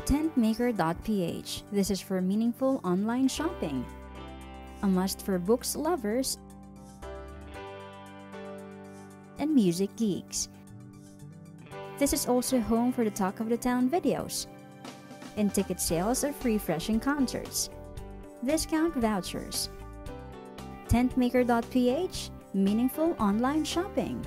Tentmaker.ph. This is for meaningful online shopping. A must for books lovers and music geeks. This is also home for the Talk of the Town videos and ticket sales of refreshing concerts, discount vouchers. Tentmaker.ph, meaningful online shopping.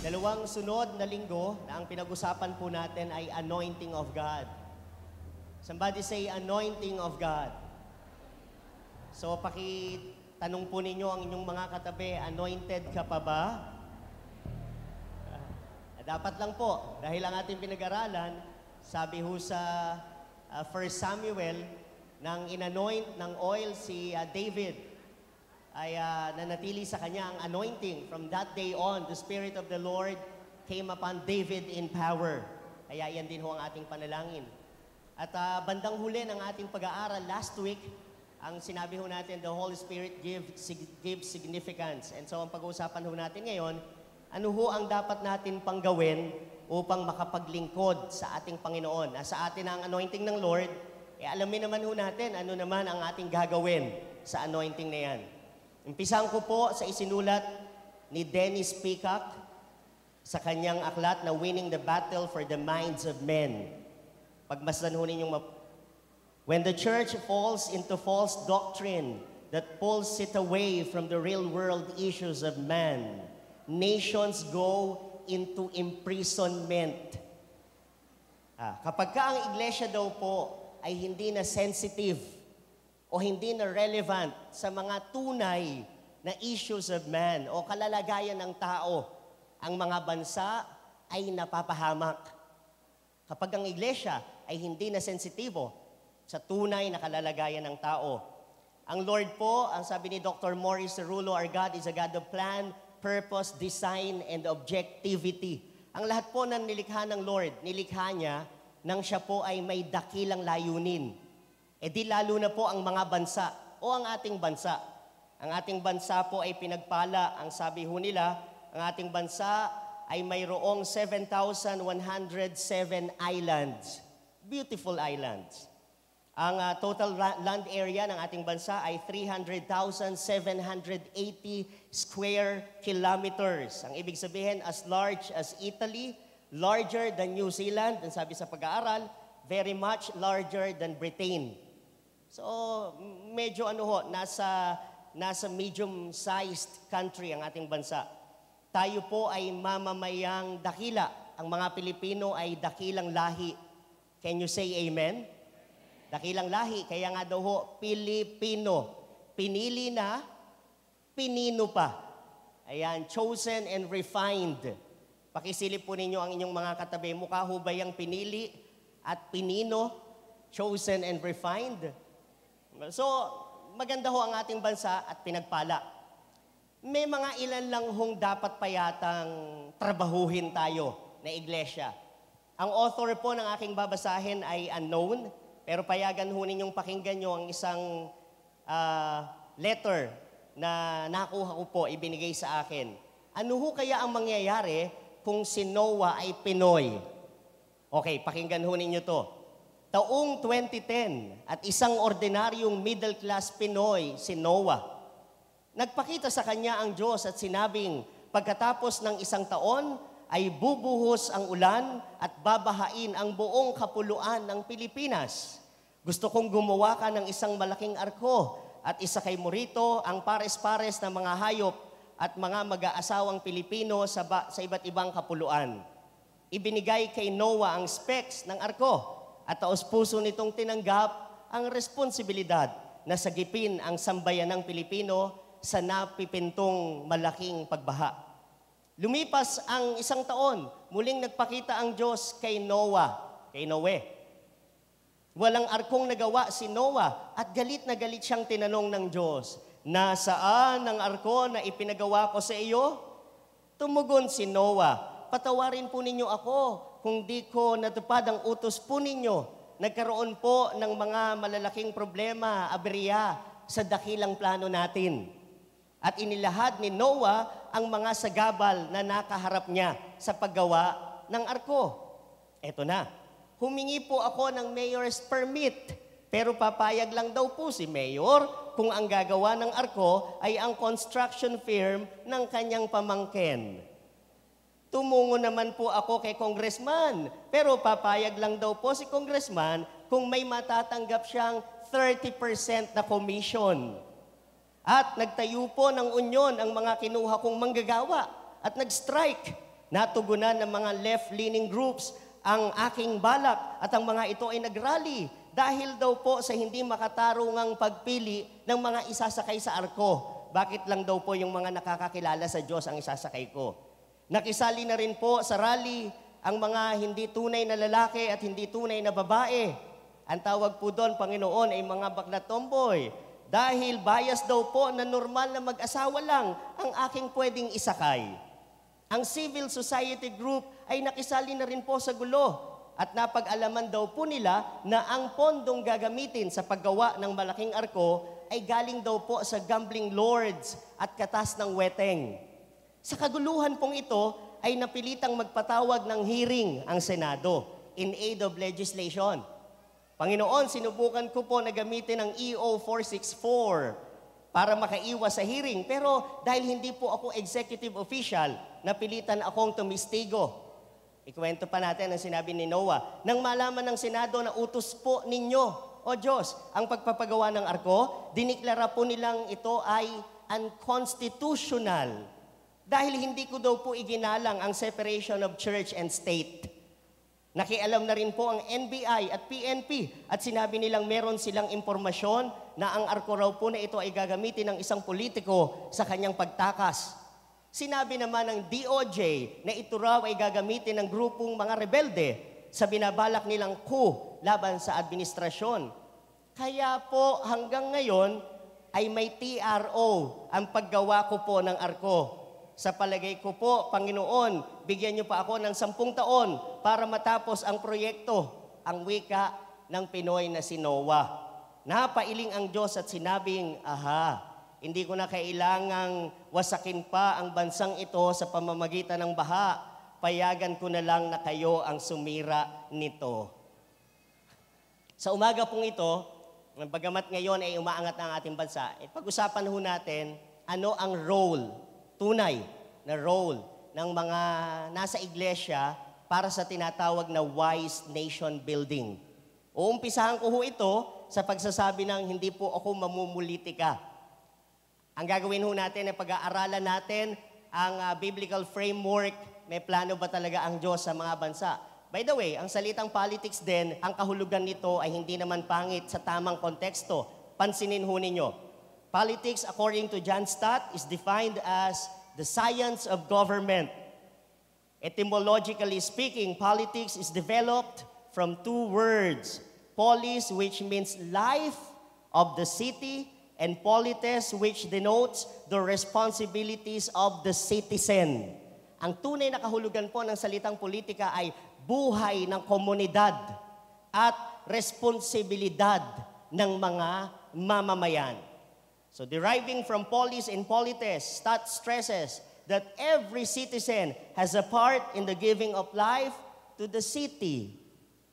Dalawang sunod na linggo na ang pinag-usapan po natin ay anointing of God. Somebody say anointing of God. So pakitanong po ninyo ang inyong mga katabi, anointed ka pa ba? Dapat lang po, dahil ang ating pinag-aralan, sabi ho sa 1 Samuel, nang inanoint ng oil si David, ay nanatili sa kanya ang anointing. From that day on, the Spirit of the Lord came upon David in power. Kaya yan din ho ang ating panalangin. At bandang huli ng ating pag-aaral last week, ang sinabi ho natin, the Holy Spirit gives significance. And so ang pag-uusapan ho natin ngayon, ano ho ang dapat natin pang gawin upang makapaglingkod sa ating Panginoon. Sa atin ang anointing ng Lord, alamin naman ho natin ano naman ang ating gagawin sa anointing na yan. Umpisahan ko po sa isinulat ni Dennis Peacock sa kanyang aklat na Winning the Battle for the Minds of Men. Pagmasdan ho ninyong when the church falls into false doctrine that pulls it away from the real world issues of man, nations go into imprisonment. Kapag ka ang iglesia daw po ay hindi na sensitive o hindi na relevant sa mga tunay na issues of man o kalalagayan ng tao, ang mga bansa ay napapahamak. Kapag ang iglesia ay hindi na sensitibo sa tunay na kalalagayan ng tao. Ang Lord po, ang sabi ni Dr. Morris Cerullo, our God is a God of plan, purpose, design, and objectivity. Ang lahat po ng nilikha ng Lord, nilikha niya nang siya po ay may dakilang layunin. E di lalo na po ang mga bansa o ang ating bansa. Ang ating bansa po ay pinagpala. Ang sabi ho nila, ang ating bansa ay mayroong 7,107 islands. Beautiful islands. Ang total land area ng ating bansa ay 300,780 square kilometers. Ang ibig sabihin, as large as Italy, larger than New Zealand, ang sabi sa pag-aaral, very much larger than Britain. So, medyo nasa medium-sized country ang ating bansa. Tayo po ay mamamayang dakila. Ang mga Pilipino ay dakilang lahi. Can you say amen? Dakilang lahi. Kaya nga daw ho, Pilipino. Pinili na, pinino pa. Ayan, chosen and refined. Pakisilip po ninyo ang inyong mga katabi. Mukha ho ba yung pinili at pinino, chosen and refined? So, maganda ho ang ating bansa at pinagpala. May mga ilan lang hong dapat pa yatang trabahuhin tayo na iglesia. Ang author po ng aking babasahin ay unknown, pero payagan ho ninyong pakinggan nyo ang isang letter na nakuha ko po, ibinigay sa akin. Ano ho kaya ang mangyayari kung si Noah ay Pinoy? Okay, pakinggan ho ninyo to. Taong 2010 at isang ordinaryong middle-class Pinoy, si Noah. Nagpakita sa kanya ang Diyos at sinabing, pagkatapos ng isang taon, ay bubuhos ang ulan at babahain ang buong kapuluan ng Pilipinas. Gusto kong gumawa ka ng isang malaking arko at isakay mo rito ang pares-pares na mga hayop at mga mag-aasawang Pilipino sa iba't ibang kapuluan. Ibinigay kay Noah ang specs ng arko. At taos-puso nitong tinanggap ang responsibilidad na sagipin ang sambayanang Pilipino sa napipintong malaking pagbaha. Lumipas ang isang taon, muling nagpakita ang Diyos kay Noah, kay Noe. Walang arkong nagawa si Noah at galit na galit siyang tinanong ng Diyos, nasaan ang arko na ipinagawa ko sa iyo? Tumugon si Noah, patawarin po ninyo ako kung di ko natupad ang utos po ninyo. Nagkaroon po ng mga malalaking problema, aberya sa dakilang plano natin. At inilahad ni Noah ang mga sagabal na nakaharap niya sa paggawa ng arko. Eto na, humingi po ako ng mayor's permit, pero papayag lang daw po si mayor kung ang gagawa ng arko ay ang construction firm ng kanyang pamangkin. Tumungo naman po ako kay congressman, pero papayag lang daw po si congressman kung may matatanggap siyang 30% na commission. At nagtayo po ng union ang mga kinuha kong manggagawa at nag-strike. Natugunan ng mga left-leaning groups ang aking balak at ang mga ito ay nagrally dahil daw po sa hindi makatarungang pagpili ng mga isasakay sa arko. Bakit lang daw po yung mga nakakakilala sa Diyos ang isasakay ko? Nakisali na rin po sa rally ang mga hindi tunay na lalaki at hindi tunay na babae. Ang tawag po doon, Panginoon, ay mga bakla tomboy. Dahil bias daw po na normal na mag-asawa lang ang aking pwedeng isakay. Ang civil society group ay nakisali na rin po sa gulo at napag-alaman daw po nila na ang pondong gagamitin sa paggawa ng malaking arko ay galing daw po sa gambling lords at katas ng weteng. Sa kaguluhan pong ito ay napilitang magpatawag ng hearing ang Senado in aid of legislation. Panginoon, sinubukan ko po na gamitin ang EO 464 para makaiwas sa hearing. Pero dahil hindi po ako executive official, napilitan akong tumistigo. Ikwento pa natin ang sinabi ni Noah. Nang malaman ng Senado na utos po ninyo, O Diyos, ang pagpapagawa ng arko, diniklara po nilang ito ay unconstitutional. Dahil hindi ko daw po iginalang ang separation of church and state. Nakialam na rin po ang NBI at PNP at sinabi nilang meron silang impormasyon na ang arko raw po na ito ay gagamitin ng isang politiko sa kanyang pagtakas. Sinabi naman ng DOJ na ito raw ay gagamitin ng grupong mga rebelde sa binabalak nilang coup laban sa administrasyon. Kaya po hanggang ngayon ay may TRO ang paggawa ko po ng arko. Sa palagay ko po, Panginoon, bigyan niyo pa ako ng 10 taon para matapos ang proyekto, ang wika ng Pinoy na si Noah. Napailing ang Diyos at sinabing, hindi ko na kailangang wasakin pa ang bansang ito sa pamamagitan ng baha. Payagan ko na lang na kayo ang sumira nito. Sa umaga pong ito, bagamat ngayon ay umaangat ang ating bansa, pag-usapan ho natin ano ang tunay na role ng mga nasa iglesia para sa tinatawag na wise nation building. Uumpisahan ko ho ito sa pagsasabi ng hindi po ako mamumulitika. Ang gagawin ho natin ay pag-aaralan natin ang biblical framework, may plano ba talaga ang Diyos sa mga bansa. By the way, ang salitang politics din, ang kahulugan nito ay hindi naman pangit sa tamang konteksto. Pansinin ho ninyo. Politics, according to John Stott, is defined as the science of government. Etymologically speaking, politics is developed from 2 words. Polis, which means life of the city, and polites, which denotes the responsibilities of the citizen. Ang tunay na kahulugan po ng salitang politika ay buhay ng komunidad at responsibilidad ng mga mamamayan. So deriving from polis and polites, Stott stresses that every citizen has a part in the giving of life to the city,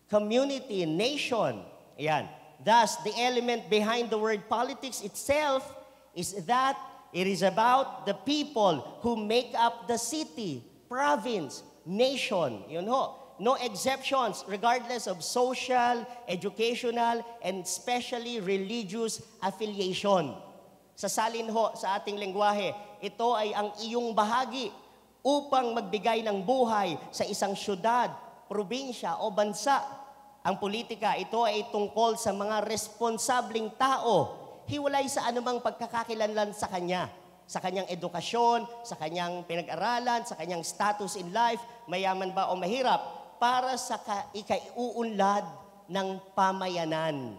community, nation. Ayan. Thus, the element behind the word politics itself is that it is about the people who make up the city, province, nation. Yun ho. No exceptions regardless of social, educational, and especially religious affiliation. Sa salin ho, sa ating lengguwahe, ito ay ang iyong bahagi upang magbigay ng buhay sa isang syudad, probinsya o bansa. Ang politika, ito ay tungkol sa mga responsableng tao, hiwalay sa anumang pagkakakilanlan sa kanya, sa kanyang edukasyon, sa kanyang pinag-aralan, sa kanyang status in life, mayaman ba o mahirap, para sa ikaiuunlad ng pamayanan.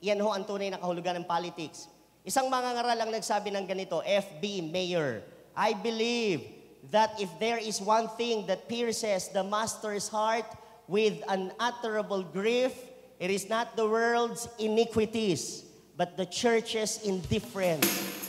Iyan ho ang tunay na kahulugan ng politics. Isang mangangaral ang nagsabi ng ganito, F.B. Mayer, I believe that if there is one thing that pierces the master's heart with unutterable grief. It is not the world's iniquities, but the church's indifference